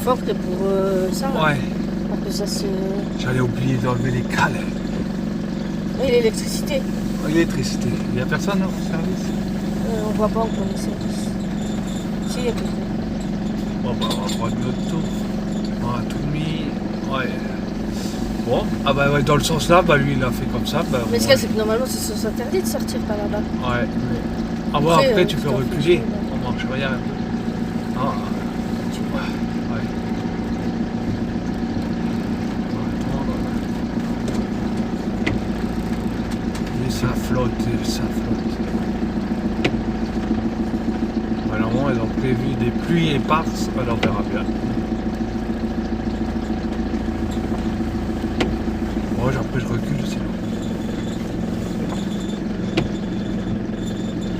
fort que pour ça. Ouais. Pour que ça se... J'allais oublier d'enlever les cales. Oui, l'électricité. L'électricité. Il n'y a personne au service? On voit pas encore les services. Si, il y a quelqu'un. Bon, bah, on va prendre notre tour. On a tout mis. Ouais. Bon, ah bah ouais, dans le sens là, bah lui il a fait comme ça. Bah, Mais ce qu'il y a, c'est que normalement c'est sens interdit de sortir par là-bas. Ouais, mais. Ah bon, après tu peux reculer. On marche rien un peu. Ah, Tu vois. ouais. On va attendre. Et ça flotte, ça flotte. Normalement, ils ont prévu des pluies éparses, alors on verra bien. Bon, après je recule sinon.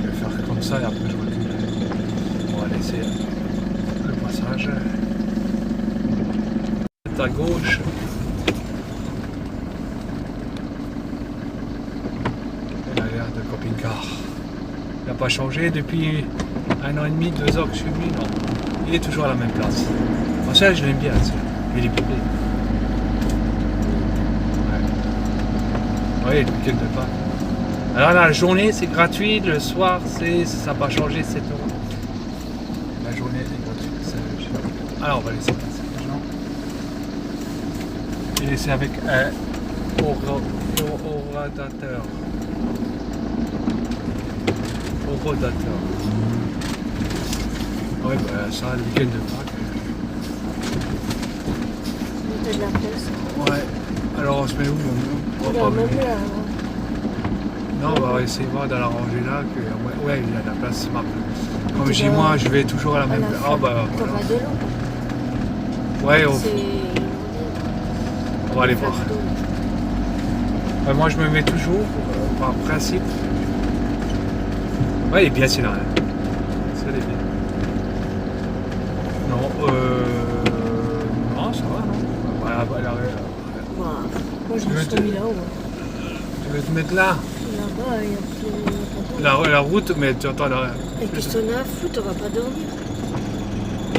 Je vais faire comme ça et après je recule. On va laisser le passage. À gauche. Et la gare de camping-car. Il n'a pas changé depuis 1 an et demi, 2 ans que je suis venu, non. Il est toujours à la même place. En ça, je l'aime bien, il est pépé. Oui, le week-end de Pâques. Alors la journée c'est gratuit, le soir ça n'a pas changé, 7 €. La journée est gratuite. Alors on va laisser passer les gens. Et laisser avec un horodateur. Horodateur. Oui, bah, ça, le week-end de Pâques. T'as de la place. Ouais. Alors on se met où? On va même là. Non, on va essayer de voir dans la rangée là que. Ouais, il y a de la place. Comme chez moi, je vais toujours à la même place. Ah bah voilà. T'auras de l'eau. Ouais, on va aller voir. Moi je me mets toujours par principe. Ouais, il est bien celui-là. Ça il est bien. Non, non, ça va, non. Voilà, voilà. Moi je me suis mis là-haut. Tu veux te mettre là? Là-bas, il y a plus. La route, mais tu entends la. Et puis si on a à foutre, on va pas dormir. On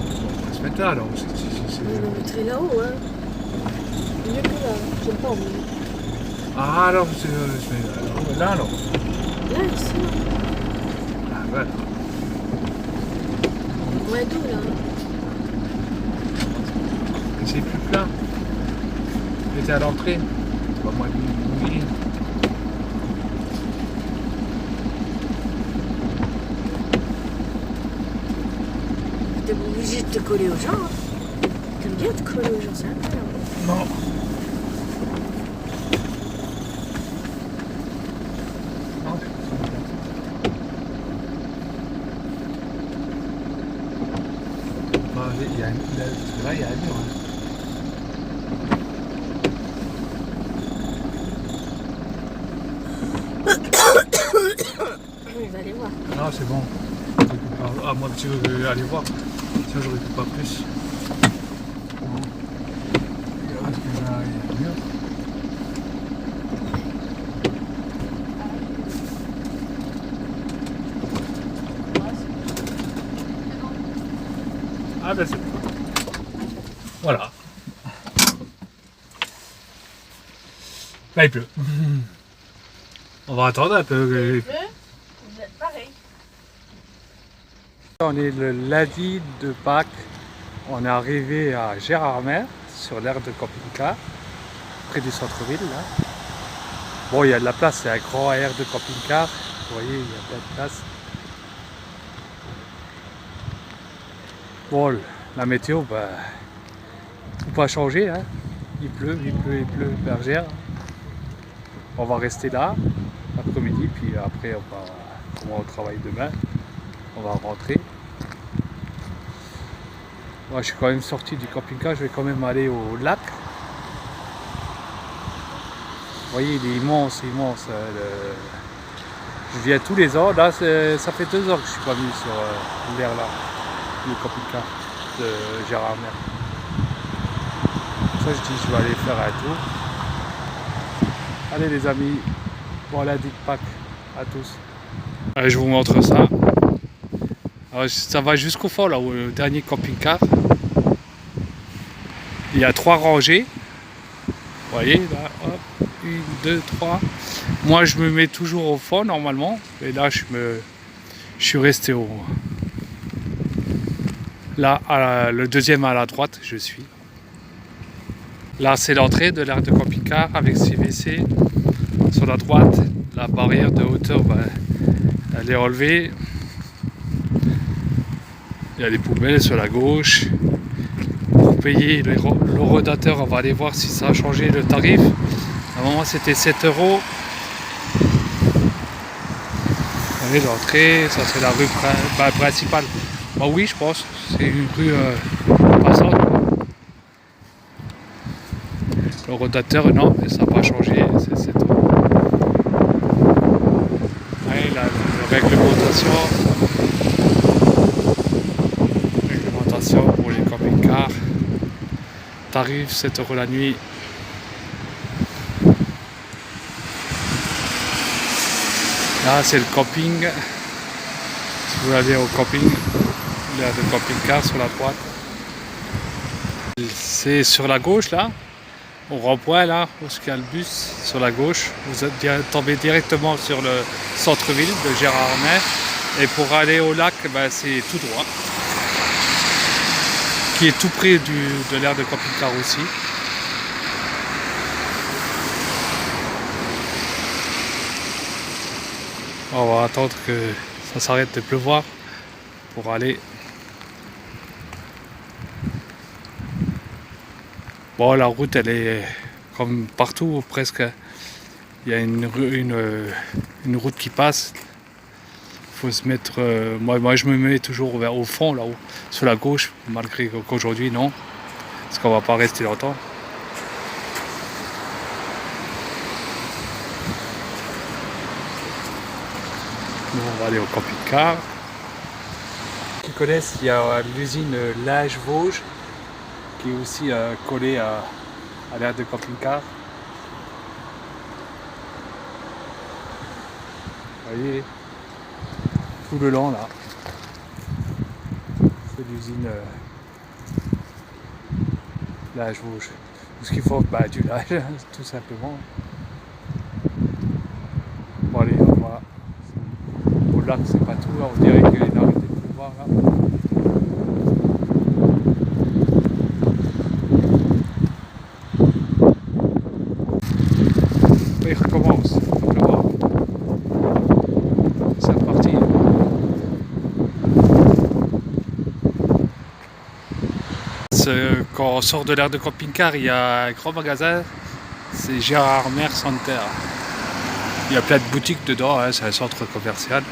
va se mettre là alors. Je me mettrai là-haut, hein. Mieux que là. J'aime pas emmener. Ah alors, là alors. Là, ici. Ah voilà. Moins d'eau là. Et c'est plus plein. J'étais à l'entrée. C'est pas moins mouillé. T'es obligé de te coller aux gens. Hein. T'aimes bien te coller aux gens, c'est incroyable. Non. Il y a là, il y a un mur. Hein. On va aller voir. Non, c'est bon. À moins que tu veux aller voir. Sinon, je ne récupère pas plus. Bon. Et là, est-ce que là, il y a un mur? Ah ben c'est bon. Voilà. Là, il pleut. On va attendre un peu. Il pleut, vous êtes pareil. On est le lundi de Pâques. On est arrivé à Gérardmer, sur l'aire de camping-car, près du centre-ville. Là. Bon, il y a de la place, c'est un grand aire de camping-car. Vous voyez, il y a plein de place. Bon, la météo, bah, tout pas changé. Hein. Il pleut, bergère. On va rester là l'après-midi, puis après on va au travail demain. On va rentrer. Moi, je suis quand même sorti du camping-car, je vais quand même aller au lac. Vous voyez, il est immense, immense. Je viens tous les ans. Là, ça fait 2 ans que je suis pas venu sur l'air là, le camping-car de Gérardmer. Ça, je dis, je vais aller faire un tour. Allez les amis, bon lundi de Pâques à tous. Allez, je vous montre ça. Alors, ça va jusqu'au fond là, au dernier camping-car. Il y a 3 rangées. Vous voyez là, hop, 1, 2, 3. Moi je me mets toujours au fond normalement. Et là je suis resté au... Là, le deuxième à la droite, je suis. Là c'est l'entrée de l'aire de camping-car avec ses WC. Sur la droite, la barrière de hauteur, elle est relevée. Il y a des poubelles sur la gauche. Pour payer le rodateur, on va aller voir si ça a changé le tarif. À un moment c'était 7 €. Vous voyez l'entrée, ça c'est la rue principale. Bah oui, je pense, c'est une rue passante. Le rodateur, non, ça n'a pas changé, c'est 7 €. Ouais, la réglementation pour les camping-cars. Tarif 7 € la nuit. Là c'est le camping. Si vous allez au camping, l'aire de camping-car sur la droite. C'est sur la gauche là, au rond-point là, où il y a le bus sur la gauche. Vous tombez directement sur le centre-ville de Gérardmer. Et pour aller au lac, c'est tout droit. Qui est tout près de l'aire de camping-car aussi. On va attendre que ça s'arrête de pleuvoir pour aller. Bon, la route elle est comme partout presque. Il y a une route qui passe. Il faut se mettre. Moi je me mets toujours au fond là-haut, sur la gauche, malgré qu'aujourd'hui non. Parce qu'on va pas rester longtemps. Nous on va aller au camping-car. Qui connaissent, il y a l'usine Linge Vosges qui est aussi collée à l'aire de camping-car. Vous voyez, tout le long là, c'est l'usine Linge Vosges. Tout ce qu'il faut, du linge, tout simplement. Bon allez, on va. Au lac, c'est pas tout, là. On dirait qu'il a arrêté de pleuvoir là. Il recommence à pleuvoir. C'est reparti. Quand on sort de l'aire de camping-car, il y a un grand magasin, c'est Gérardmer Center. Il y a plein de boutiques dedans, hein, c'est un centre commercial.